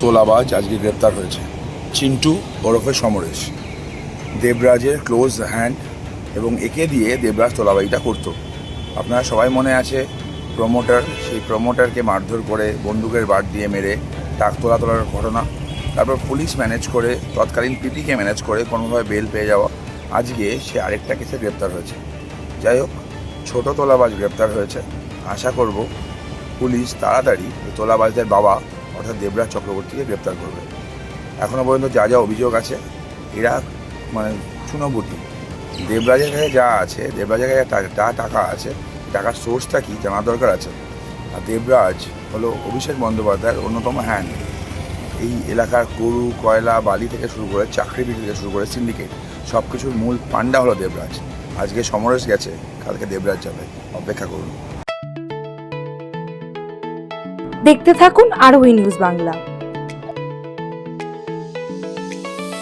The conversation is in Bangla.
তোলাবাজ আজকে গ্রেপ্তার হয়েছে। চিন্টু ওরফে সমরেশ, দেবরাজের ক্লোজ হ্যান্ড, এবং একে দিয়ে দেবরাজ তোলাবাজিটা করতো। আপনারা সবাই মনে আছে প্রমোটার, সেই প্রমোটারকে মারধর করে বন্দুকের বাট দিয়ে মেরে টাক তোলার ঘটনা। তারপর পুলিশ ম্যানেজ করে, তৎকালীন পিপিকে ম্যানেজ করে কোনোভাবে বেল পেয়ে যাওয়া। আজকে সে আরেকটা কেসে গ্রেপ্তার হয়েছে। যাই হোক, ছোট তোলাবাজ গ্রেপ্তার হয়েছে। আশা করব পুলিশ তাড়াতাড়ি তোলাবাজদের বাবা অর্থাৎ দেবরাজ চক্রবর্তীকে গ্রেপ্তার করবে। এখনও পর্যন্ত যা যা অভিযোগ আছে, এরা চুনোপুটি। দেবরাজের কাছে যা আছে, দেবরাজের কাছে যা টাকা আছে, টাকার সোর্সটা কি জানার দরকার আছে। আর দেবরাজ হলো অভিষেক বন্দ্যোপাধ্যায়ের অন্যতম হ্যান্ড। এই এলাকার গরু, কয়লা, বালি থেকে শুরু করে চাকরিবিড়ি থেকে শুরু করে সিন্ডিকেট, সব কিছুর মূল পান্ডা হলো দেবরাজ। আজকে সমরেশ গেছে, কালকে দেবরাজ যাবে, অপেক্ষা করুন। দেখতে থাকুন আরোহী নিউজ বাংলা।